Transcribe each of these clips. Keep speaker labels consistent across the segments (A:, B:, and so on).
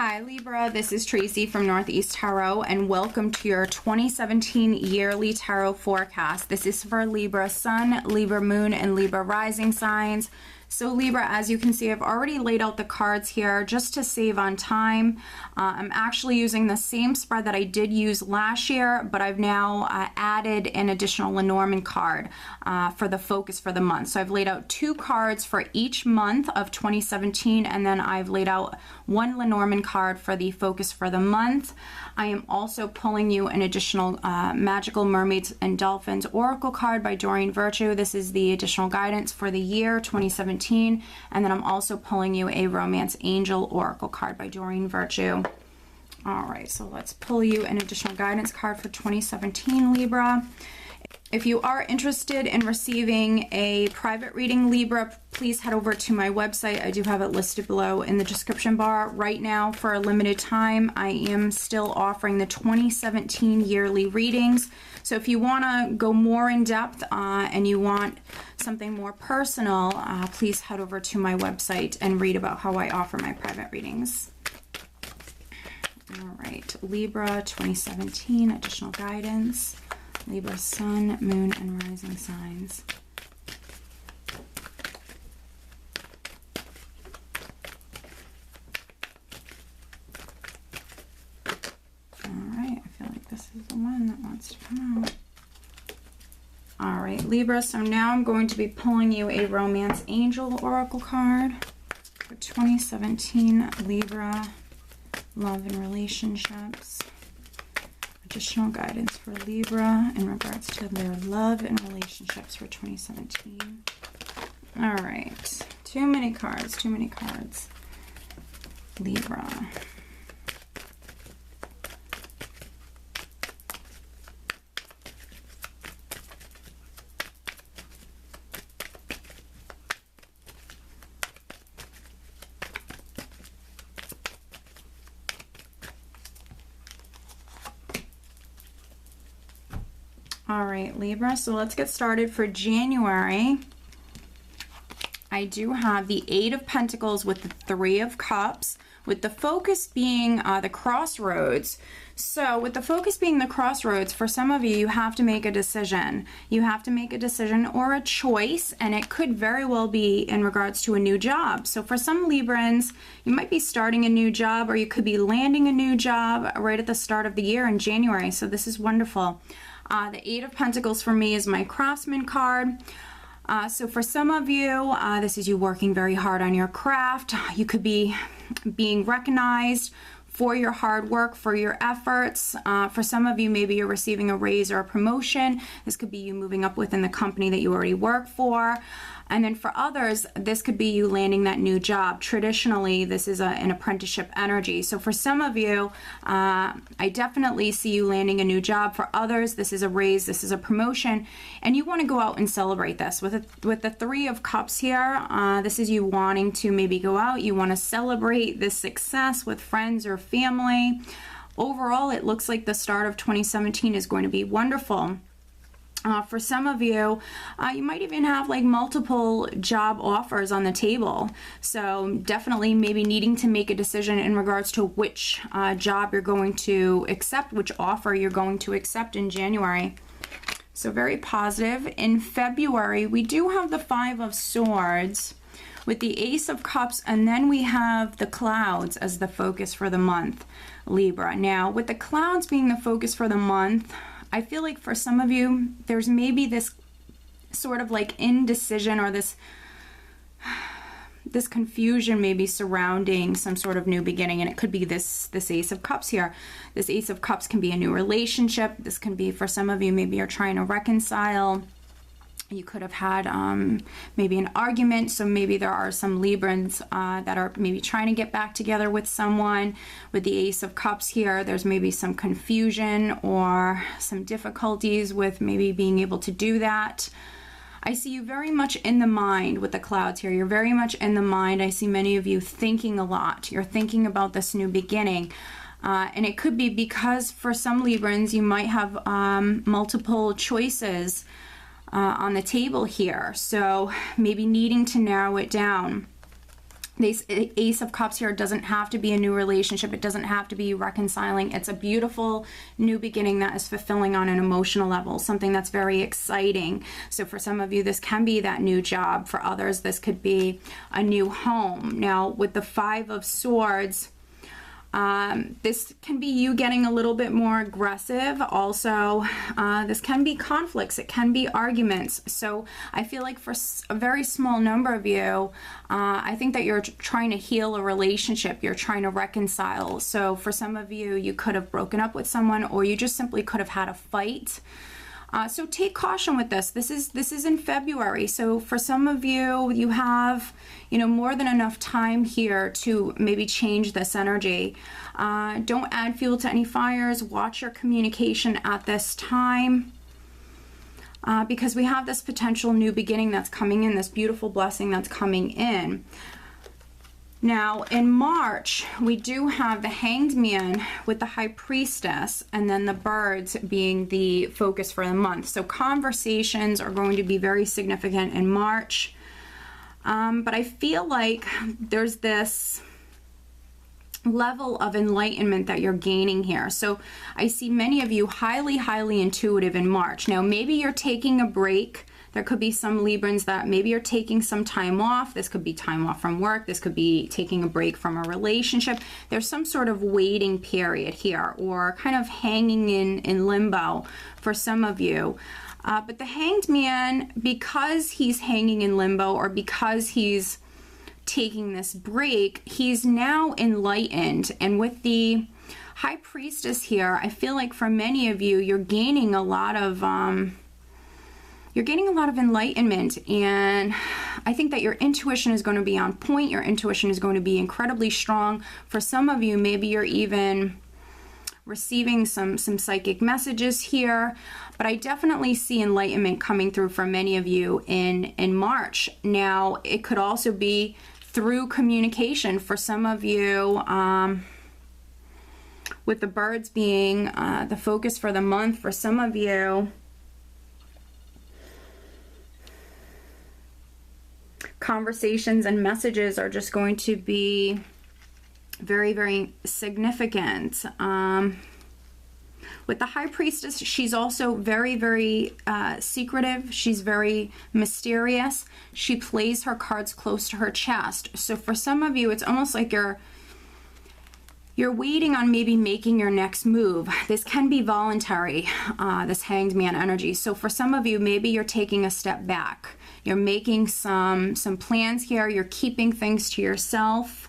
A: Hi Libra, this is Tracy from Northeast Tarot and welcome to your 2017 yearly tarot forecast. This is for Libra Sun, Libra Moon, and Libra Rising signs. So Libra, as you can see, I've already laid out the cards here just to save on time. I'm actually using the same spread that I did use last year, but I've now added an additional Lenormand card for the focus for the month. So I've laid out 2 cards for each month of 2017, and then I've laid out 1 Lenormand card for the focus for the month. I am also pulling you an additional Magical Mermaids and Dolphins Oracle card by Doreen Virtue. This is the additional guidance for the year 2017. And then I'm also pulling you a Romance Angel Oracle card by Doreen Virtue. All right, so let's pull you an additional guidance card for 2017, Libra. If you are interested in receiving a private reading, Libra, please head over to my website. I do have it listed below in the description bar. Right now, for a limited time, I am still offering the 2017 yearly readings. So if you want to go more in depth and you want something more personal, please head over to my website and read about how I offer my private readings. All right, Libra 2017 additional guidance. Libra Sun, Moon, and Rising signs. All right, I feel like this is the one that wants to come out. All right, Libra, so now I'm going to be pulling you a Romance Angel Oracle card for 2017 Libra, love and relationships. Additional guidance for Libra in regards to their love and relationships for 2017. All right, too many cards, too many cards. Libra. All right, Libra, so let's get started for January. I do have the 8 of Pentacles with the 3 of Cups, with the focus being the crossroads. So with the focus being the crossroads, for some of you, you have to make a decision. You have to make a decision or a choice, and it could very well be in regards to a new job. So for some Librans, you might be starting a new job, or you could be landing a new job right at the start of the year in January. So this is wonderful. The 8 of Pentacles for me is my Craftsman card. So for some of you, this is you working very hard on your craft. You could be being recognized for your hard work, for your efforts. For some of you, maybe you're receiving a raise or a promotion. This could be you moving up within the company that you already work for. And then for others, this could be you landing that new job. Traditionally, this is an apprenticeship energy. So for some of you, I definitely see you landing a new job. For others, this is a raise, this is a promotion, and you want to go out and celebrate this. With the 3 of Cups here, this is you wanting to maybe go out. You want to celebrate this success with friends or family. Overall, it looks like the start of 2017 is going to be wonderful. For some of you, you might even have like multiple job offers on the table. So definitely maybe needing to make a decision in regards to which job you're going to accept, which offer you're going to accept in January. So very positive. In February, we do have the 5 of Swords with the Ace of Cups, and then we have the clouds as the focus for the month, Libra. Now, with the clouds being the focus for the month, I feel like for some of you, there's maybe this sort of like indecision or this confusion maybe surrounding some sort of new beginning, and it could be this Ace of Cups here. This Ace of Cups can be a new relationship. This can be, for some of you, maybe you're trying to reconcile. You could have had maybe an argument, so maybe there are some Librans that are maybe trying to get back together with someone. With the Ace of Cups here, there's maybe some confusion or some difficulties with maybe being able to do that. I see you very much in the mind with the clouds here. You're very much in the mind. I see many of you thinking a lot. You're thinking about this new beginning. And it could be because for some Librans, you might have multiple choices on the table here, so maybe needing to narrow it down. This Ace of Cups here doesn't have to be a new relationship. It doesn't have to be reconciling. It's a beautiful new beginning that is fulfilling on an emotional level, something that's very exciting. So for some of you, this can be that new job. For others, this could be a new home. Now, with the Five of Swords, this can be you getting a little bit more aggressive. Also, this can be conflicts. It can be arguments. So I feel like for a very small number of you, I think that you're trying to heal a relationship. You're trying to reconcile. So for some of you, you could have broken up with someone, or you just simply could have had a fight. So take caution with this. This is in February. So for some of you, you have, more than enough time here to maybe change this energy. Don't add fuel to any fires. Watch your communication at this time. Because we have this potential new beginning that's coming in, this beautiful blessing that's coming in. Now, in March, we do have the Hanged Man with the High Priestess, and then the Birds being the focus for the month. So conversations are going to be very significant in March. But I feel like there's this level of enlightenment that you're gaining here. So I see many of you highly, highly intuitive in March. Now, maybe you're taking a break. There could be some Librans that maybe you're taking some time off. This could be time off from work. This could be taking a break from a relationship. There's some sort of waiting period here, or kind of hanging in limbo for some of you. But the Hanged Man, because he's hanging in limbo, or because he's taking this break, he's now enlightened. And with the High Priestess here, I feel like for many of you, you're gaining a lot of enlightenment, and I think that your intuition is going to be on point. Your intuition is going to be incredibly strong. For some of you, maybe you're even receiving some psychic messages here, but I definitely see enlightenment coming through for many of you in March. Now, it could also be through communication for some of you, with the Birds being the focus for the month. For some of you, conversations and messages are just going to be very, very significant. With the High Priestess, she's also very, very secretive. She's very mysterious. She plays her cards close to her chest. So for some of you, it's almost like you're waiting on maybe making your next move. This can be voluntary, this Hanged Man energy. So for some of you, maybe you're taking a step back. You're making some plans here. You're keeping things to yourself.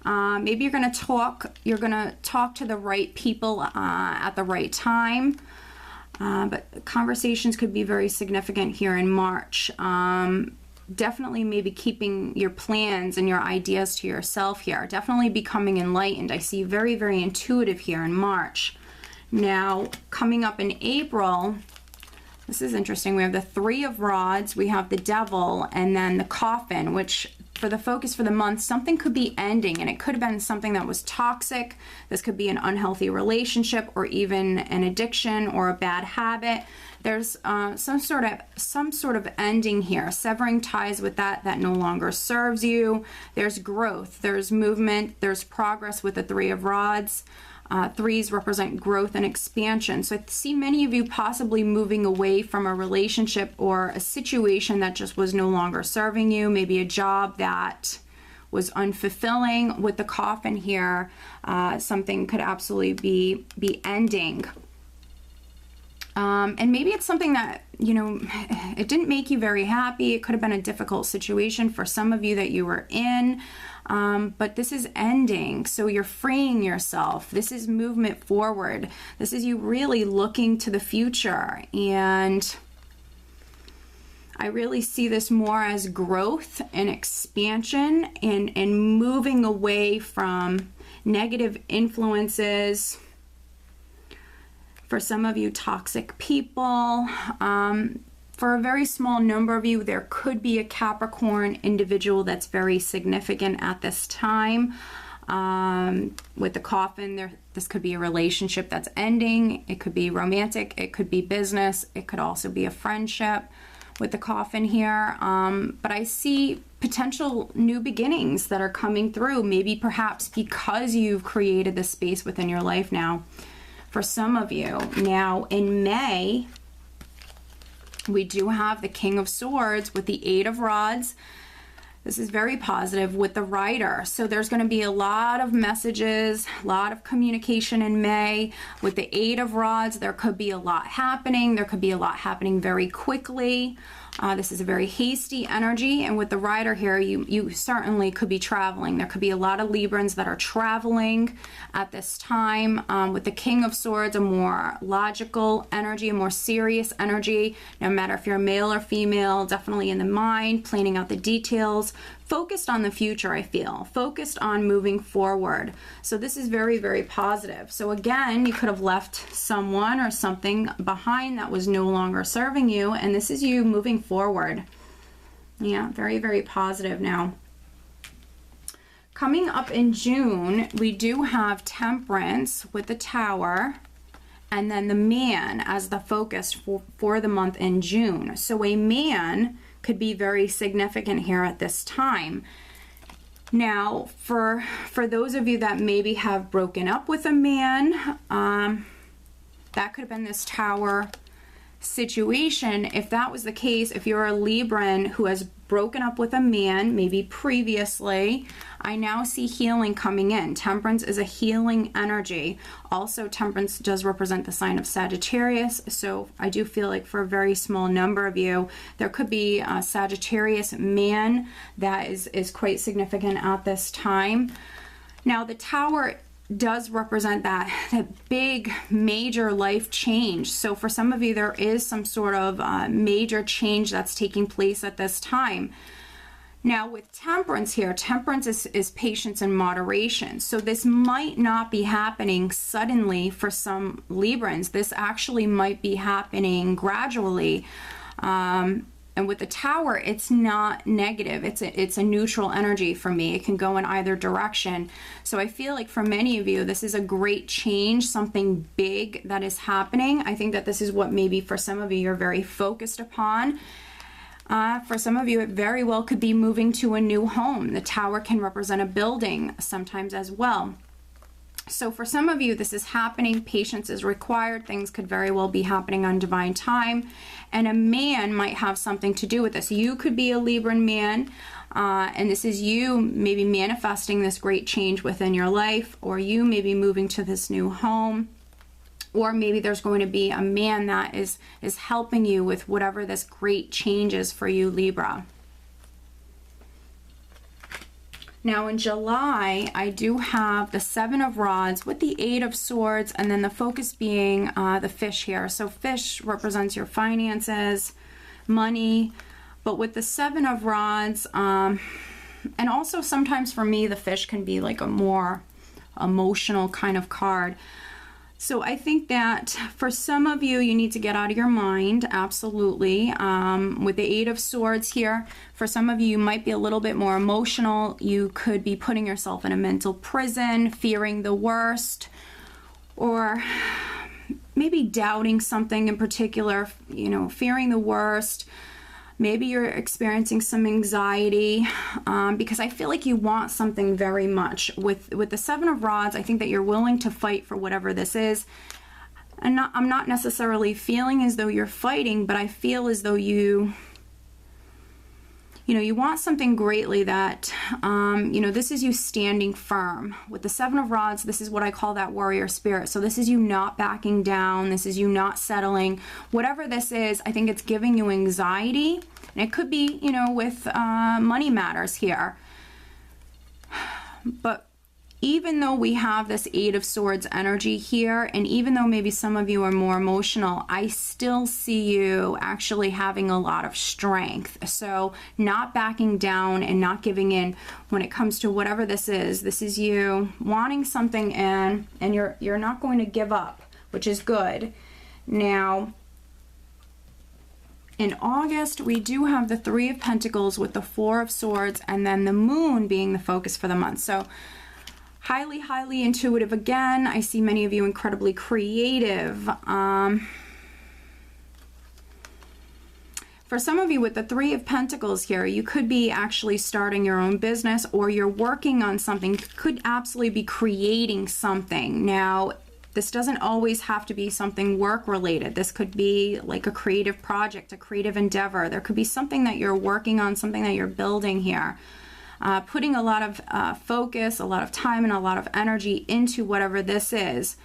A: Maybe you're going to talk to the right people at the right time. But conversations could be very significant here in March. Definitely maybe keeping your plans and your ideas to yourself here. Definitely becoming enlightened. I see very, very intuitive here in March. Now, coming up in April, this is interesting. We have the Three of Rods, we have the Devil, and then the Coffin, which for the focus for the month, something could be ending, and it could have been something that was toxic. This could be an unhealthy relationship, or even an addiction or a bad habit. There's some sort of ending here, severing ties with that no longer serves you. There's growth, there's movement, there's progress with the Three of Rods. Threes represent growth and expansion. So I see many of you possibly moving away from a relationship or a situation that just was no longer serving you. Maybe a job that was unfulfilling. With the Coffin here, something could absolutely be ending. And maybe it's something that, it didn't make you very happy. It could have been a difficult situation for some of you that you were in. But this is ending, so you're freeing yourself. This is movement forward. This is you really looking to the future, and I really see this more as growth and expansion, and moving away from negative influences. For some of you, toxic people. For a very small number of you, there could be a Capricorn individual that's very significant at this time. With the Coffin, this could be a relationship that's ending. It could be romantic. It could be business. It could also be a friendship with the Coffin here. But I see potential new beginnings that are coming through, maybe perhaps because you've created this space within your life now for some of you. Now in May, we do have the King of Swords with the Eight of Rods. This is very positive with the Rider. So there's going to be a lot of messages, a lot of communication in May. With the Eight of Rods, there could be a lot happening. There could be a lot happening very quickly. This is a very hasty energy, and with the Rider here, you certainly could be traveling. There could be a lot of Librans that are traveling at this time. With the King of Swords, a more logical energy, a more serious energy, no matter if you're male or female, definitely in the mind, planning out the details, focused on the future, I feel, focused on moving forward. So this is very, very positive. So again, you could have left someone or something behind that was no longer serving you, and this is you moving forward. Yeah, very, very positive now. Coming up in June, we do have Temperance with the Tower, and then the Man as the focus for the month in June. So a man could be very significant here at this time. Now, for those of you that maybe have broken up with a man, that could have been this Tower situation. If that was the case, if you're a Libran who has broken up with a man, maybe previously, I now see healing coming in. Temperance is a healing energy. Also, Temperance does represent the sign of Sagittarius, so I do feel like for a very small number of you, there could be a Sagittarius man that is quite significant at this time. Now, the Tower does represent that big major life change. So for some of you, there is some sort of major change that's taking place at this time. Now with Temperance here, Temperance is patience and moderation. So this might not be happening suddenly for some Librans. This actually might be happening gradually. And with the Tower, it's not negative. It's a neutral energy for me. It can go in either direction. So I feel like for many of you, this is a great change, something big that is happening. I think that this is what maybe for some of you, you're very focused upon. For some of you, it very well could be moving to a new home. The Tower can represent a building sometimes as well. So for some of you, this is happening. Patience is required. Things could very well be happening on divine time. And a man might have something to do with this. You could be a Libran man, and this is you maybe manifesting this great change within your life, or you maybe moving to this new home, or maybe there's going to be a man that is helping you with whatever this great change is for you, Libra. Now in July, I do have the Seven of Rods with the Eight of Swords, and then the focus being the Fish here. So Fish represents your finances, money, but with the Seven of Rods, and also sometimes for me, the Fish can be like a more emotional kind of card. So I think that for some of you, you need to get out of your mind, absolutely. With the Eight of Swords here, for some of you, you might be a little bit more emotional. You could be putting yourself in a mental prison, fearing the worst, or maybe doubting something in particular, you know, fearing the worst. Maybe you're experiencing some anxiety because I feel like you want something very much. With the Seven of Rods, I think that you're willing to fight for whatever this is. And I'm not necessarily feeling as though you're fighting, but I feel as though you want something greatly that, this is you standing firm. With the Seven of Rods, this is what I call that warrior spirit. So this is you not backing down. This is you not settling. Whatever this is, I think it's giving you anxiety. And it could be, with money matters here. But even though we have this Eight of Swords energy here, and even though maybe some of you are more emotional, I still see you actually having a lot of strength. So not backing down and not giving in when it comes to whatever this is you wanting something in, and you're not going to give up, which is good. Now, in August, we do have the Three of Pentacles with the Four of Swords, and then the Moon being the focus for the month. So highly, highly intuitive again. I see many of you incredibly creative. For some of you with the Three of Pentacles here, you could be actually starting your own business, or you're working on something. Could absolutely be creating something. Now, this doesn't always have to be something work related. This could be like a creative project, a creative endeavor. There could be something that you're working on, something that you're building here. Putting a lot of focus, a lot of time, and a lot of energy into whatever this is.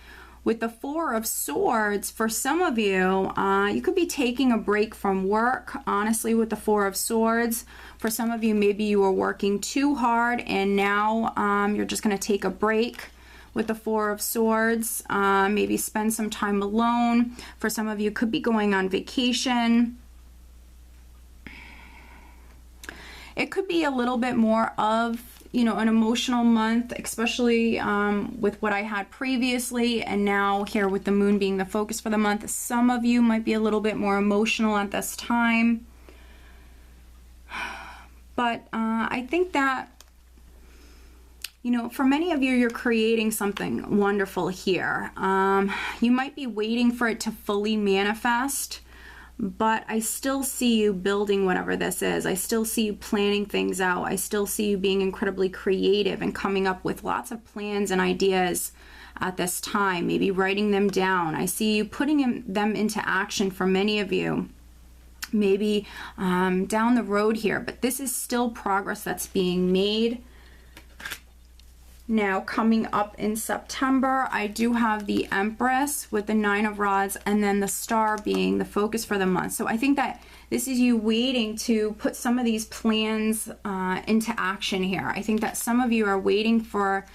A: With the Four of Swords, for some of you, you could be taking a break from work, honestly, with the Four of Swords. For some of you, maybe you were working too hard and now you're just going to take a break with the Four of Swords. Maybe spend some time alone. For some of you, could be going on vacation. It could be a little bit more of, you know, an emotional month, especially with what I had previously, and now here with the moon being the focus for the month. Some of you might be a little bit more emotional at this time. But I think that, you know, for many of you, you're creating something wonderful here. You might be waiting for it to fully manifest, but I still see you building whatever this is. I still see you planning things out. I still see you being incredibly creative and coming up with lots of plans and ideas at this time, maybe writing them down. I see you putting them into action for many of you, maybe down the road here, but this is still progress that's being made. Now, coming up in September, I do have the Empress with the Nine of Rods, and then the Star being the focus for the month. So I think that this is you waiting to put some of these plans into action here. I think that some of you are waiting for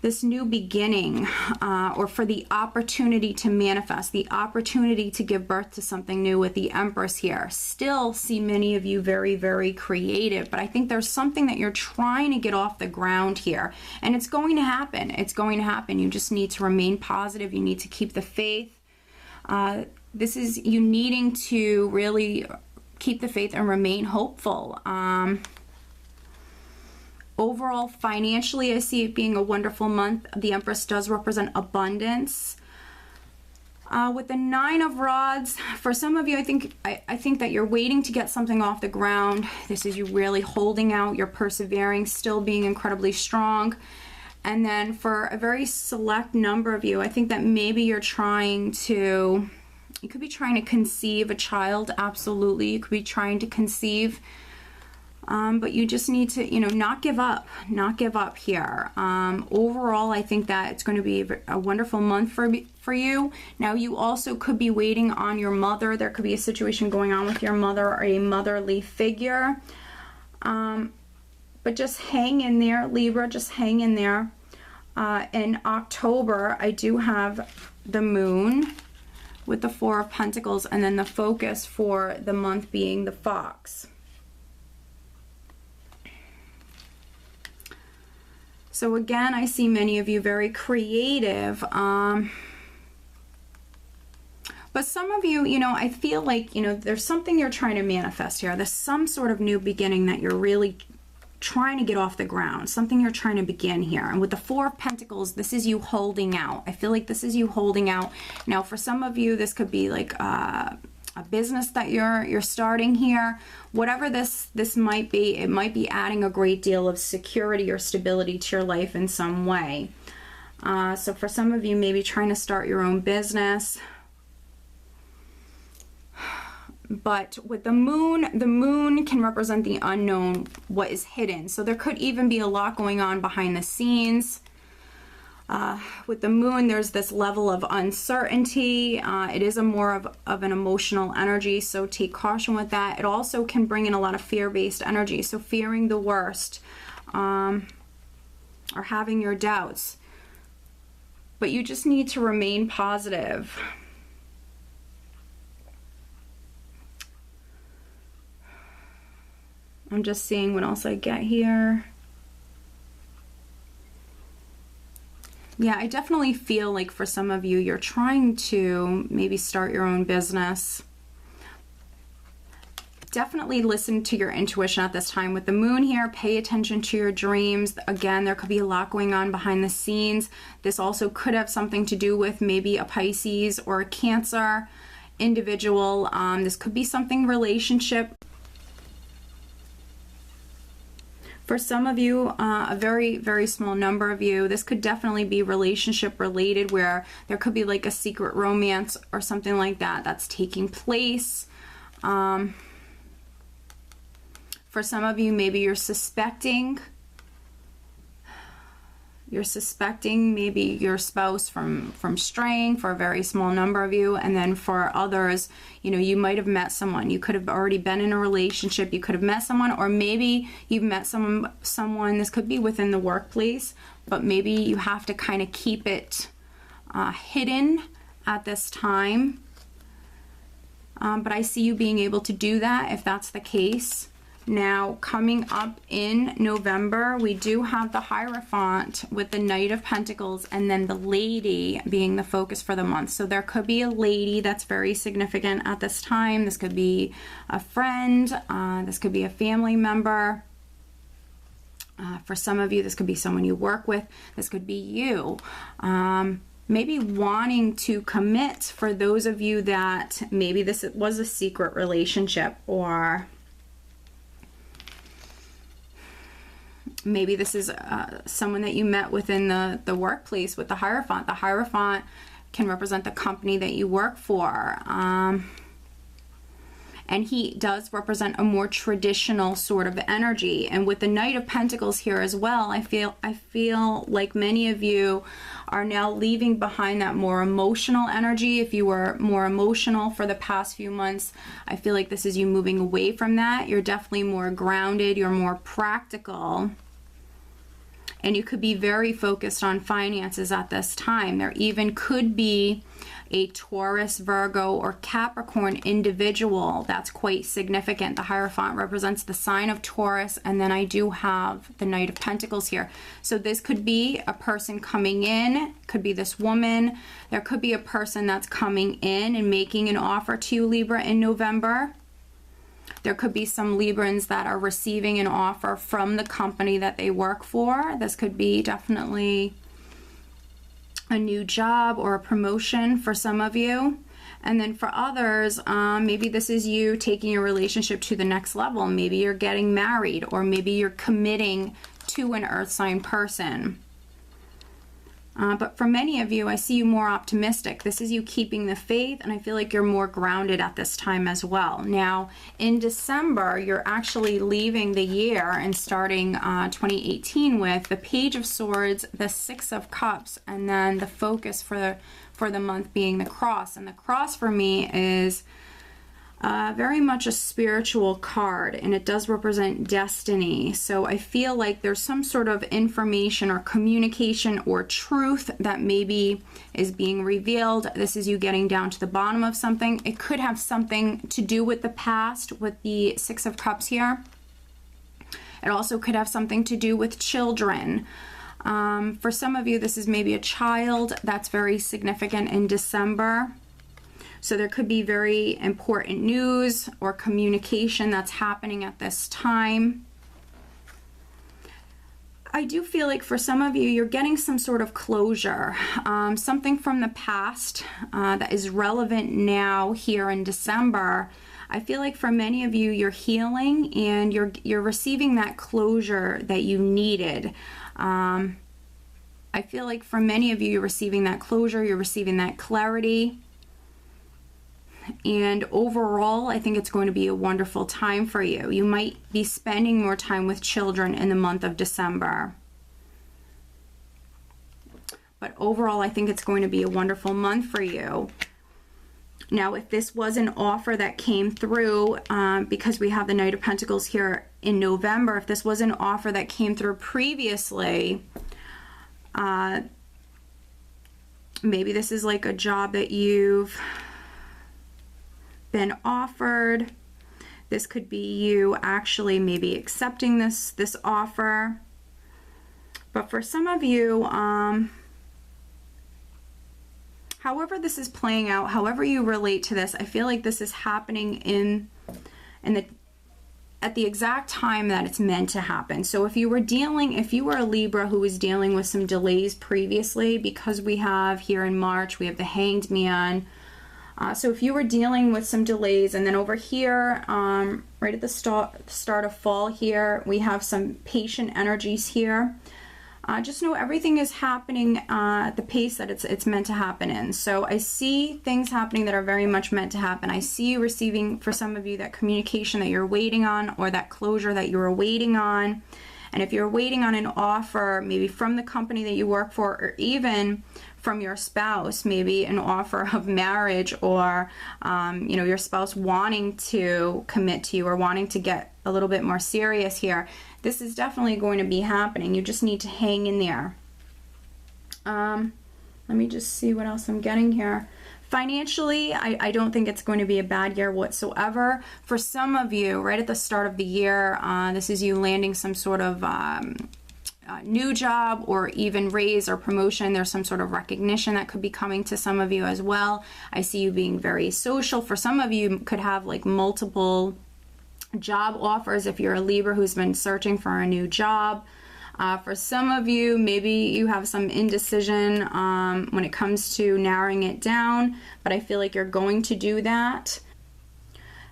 A: this new beginning, or for the opportunity to manifest, the opportunity to give birth to something new with the Empress here. Still see many of you very, very creative, but I think there's something that you're trying to get off the ground here, and it's going to happen. It's going to happen. You just need to remain positive. You need to keep the faith. This is you needing to really keep the faith and remain hopeful. Overall, financially, I see it being a wonderful month. The Empress does represent abundance. With the Nine of Rods, for some of you, I think that you're waiting to get something off the ground. This is you really holding out, you're persevering, still being incredibly strong. And then for a very select number of you, I think that maybe you could be trying to conceive a child. Absolutely, you could be trying to conceive. But you just need to, you know, not give up here. Overall, I think that it's going to be a wonderful month for you. Now, you also could be waiting on your mother. There could be a situation going on with your mother or a motherly figure. But just hang in there, Libra, just hang in there. In October, I do have the moon with the Four of Pentacles, and then the focus for the month being the Fox. So again, I see many of you very creative. But some of you, you know, I feel like, you know, there's something you're trying to manifest here. There's some sort of new beginning that you're really trying to get off the ground. Something you're trying to begin here. And with the Four of Pentacles, this is you holding out. I feel like this is you holding out. Now, for some of you, this could be like a business that you're starting here. Whatever this might be, it might be adding a great deal of security or stability to your life in some way. So for some of you, maybe trying to start your own business. But with the moon can represent the unknown, what is hidden. So there could even be a lot going on behind the scenes. With the moon, there's this level of uncertainty. It is a more of an emotional energy, so take caution with that. It also can bring in a lot of fear-based energy, so fearing the worst, or having your doubts. But you just need to remain positive. I'm just seeing what else I get here. Yeah, I definitely feel like for some of you, you're trying to maybe start your own business. Definitely listen to your intuition at this time. With the moon here, pay attention to your dreams. Again, there could be a lot going on behind the scenes. This also could have something to do with maybe a Pisces or a Cancer. individual. This could be something relationship. For some of you, a very, very small number of you, this could definitely be relationship related, where there could be like a secret romance or something like that that's taking place. For some of you, maybe you're suspecting maybe your spouse from straying, for a very small number of you. And then for others, you know, you might have met someone. You could have already been in a relationship. You could have met someone, or maybe you've met someone. This could be within the workplace, but maybe you have to kind of keep it hidden at this time. But I see you being able to do that if that's the case. Now, coming up in November, we do have the Hierophant with the Knight of Pentacles, and then the Lady being the focus for the month. So there could be a lady that's very significant at this time. This could be a friend. This could be a family member. For some of you, this could be someone you work with. This could be you. Maybe wanting to commit, for those of you that maybe this was a secret relationship, or maybe this is someone that you met within the workplace with the Hierophant. The Hierophant can represent the company that you work for. And he does represent a more traditional sort of energy. And with the Knight of Pentacles here as well, I feel like many of you are now leaving behind that more emotional energy. If you were more emotional for the past few months, I feel like this is you moving away from that. You're definitely more grounded. You're more practical. And you could be very focused on finances at this time. There even could be a Taurus, Virgo, or Capricorn individual that's quite significant. The Hierophant represents the sign of Taurus, and then I do have the Knight of Pentacles here. So this could be a person coming in, could be this woman. There could be a person that's coming in and making an offer to you, Libra, in November. There could be some Librans that are receiving an offer from the company that they work for. This could be definitely a new job or a promotion for some of you. And then for others, maybe this is you taking your relationship to the next level. Maybe you're getting married, or maybe you're committing to an earth sign person. But for many of you, I see you more optimistic. This is you keeping the faith, and I feel like you're more grounded at this time as well. Now, in December, you're actually leaving the year and starting 2018 with the Page of Swords, the Six of Cups, and then the focus for the month being the Cross. And the Cross for me is very much a spiritual card, and it does represent destiny. So I feel like there's some sort of information or communication or truth that maybe is being revealed. This is you getting down to the bottom of something. It could have something to do with the past with the Six of Cups here. It also could have something to do with children. For some of you, this is maybe a child that's very significant in December. So there could be very important news or communication that's happening at this time. I do feel like for some of you, you're getting some sort of closure, something from the past that is relevant now here in December. I feel like for many of you, you're healing and you're receiving that closure that you needed. I feel like for many of you, you're receiving that closure, you're receiving that clarity. And overall, I think it's going to be a wonderful time for you. You might be spending more time with children in the month of December. But overall, I think it's going to be a wonderful month for you. Now, if this was an offer that came through, because we have the Knight of Pentacles here in November, if this was an offer that came through previously, maybe this is like a job that you've been offered. This could be you actually maybe accepting this offer. But for some of you, however this is playing out, however you relate to this, I feel like this is happening at the exact time that it's meant to happen. So if you were a Libra who was dealing with some delays previously, because we have here in March, we have the Hanged Man, So if you were dealing with some delays, and then over here, right at the start of fall here, we have some patient energies here. Just know everything is happening at the pace that it's meant to happen in. So I see things happening that are very much meant to happen. I see you receiving, for some of you, that communication that you're waiting on, or that closure that you were waiting on. And if you're waiting on an offer, maybe from the company that you work for, or even from your spouse, maybe an offer of marriage, or you know, your spouse wanting to commit to you or wanting to get a little bit more serious here, this is definitely going to be happening. You just need to hang in there. Let me just see what else I'm getting here. Financially, I don't think it's going to be a bad year whatsoever. For some of you, right at the start of the year, this is you landing some sort of new job, or even raise or promotion. There's some sort of recognition that could be coming to some of you as well. I see you being very social. For some of you, could have like multiple job offers if you're a Libra who's been searching for a new job. For some of you, maybe you have some indecision when it comes to narrowing it down, but I feel like you're going to do that.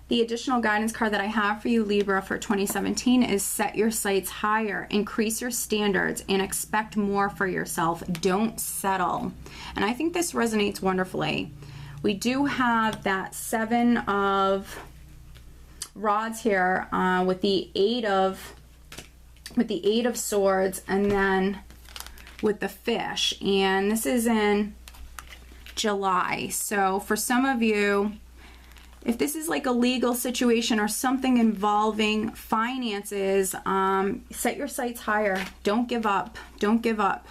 A: The additional guidance card that I have for you, Libra, for 2017 is set your sights higher, increase your standards, and expect more for yourself. Don't settle. And I think this resonates wonderfully. We do have that 7 of rods here with the 8 of swords, and then with the fish, and this is in July. So for some of you, if this is like a legal situation or something involving finances, set your sights higher. Don't give up. Don't give up.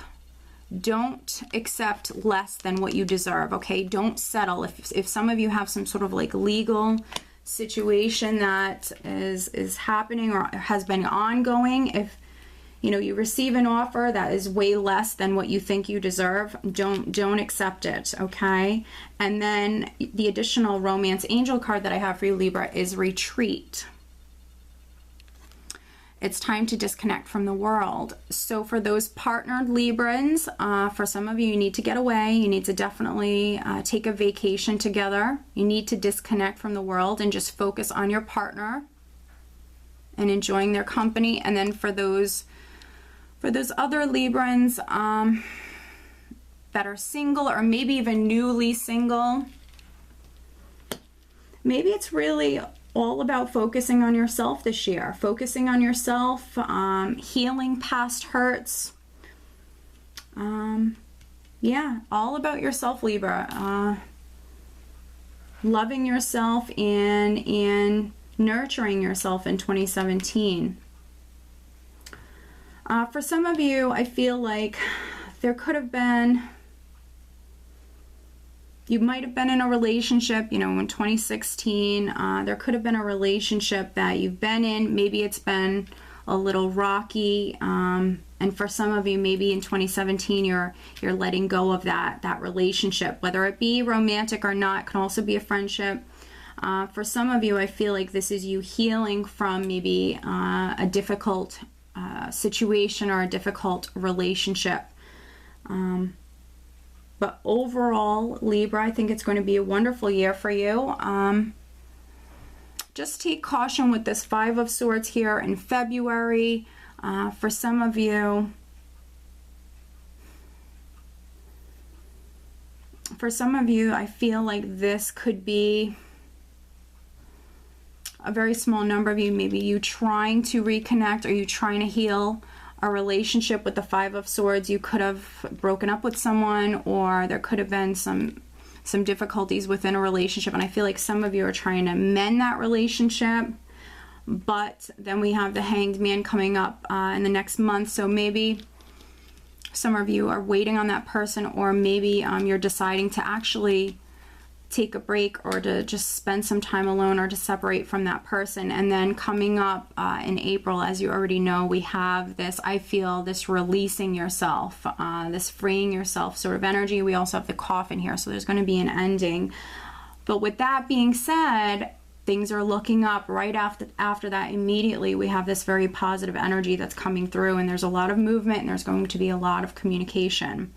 A: Don't accept less than what you deserve, okay? Don't settle. If some of you have some sort of like legal situation that is happening or has been ongoing, if you know you receive an offer that is way less than what you think you deserve, don't accept it, okay? And then the additional romance angel card that I have for you, Libra, is retreat. It's time to disconnect from the world. So for those partnered Librans, for some of you, you need to get away. You need to definitely take a vacation together. You need to disconnect from the world and just focus on your partner and enjoying their company. And then for those other Librans that are single, or maybe even newly single, maybe it's really all about focusing on yourself this year. Focusing on yourself, healing past hurts. Yeah, all about yourself, Libra. Loving yourself and nurturing yourself in 2017. For some of you, I feel like there could have been, you might have been in a relationship, you know, in 2016. There could have been a relationship that you've been in. Maybe it's been a little rocky. And for some of you, maybe in 2017, you're letting go of that relationship, whether it be romantic or not. It can also be a friendship. For some of you, I feel like this is you healing from maybe a difficult situation or a difficult relationship. But overall, Libra, I think it's going to be a wonderful year for you. Just take caution with this 5 of Swords here in February. For some of you, I feel like this could be a very small number of you, maybe you trying to reconnect, or you trying to heal a relationship with the 5 of Swords. You could have broken up with someone, or there could have been some difficulties within a relationship, and I feel like some of you are trying to mend that relationship. But then we have the Hanged Man coming up in the next month, so maybe some of you are waiting on that person, or maybe you're deciding to actually take a break, or to just spend some time alone, or to separate from that person. And then coming up in April, as you already know, we have this, I feel, this releasing yourself, this freeing yourself sort of energy. We also have the Coffin here, so there's going to be an ending. But with that being said, things are looking up. Right after that, immediately we have this very positive energy that's coming through, and there's a lot of movement, and there's going to be a lot of communication.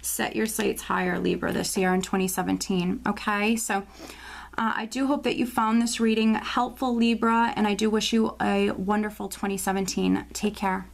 A: set your sights higher, Libra, this year in 2017. Okay, so I do hope that you found this reading helpful, Libra, and I do wish you a wonderful 2017. Take care.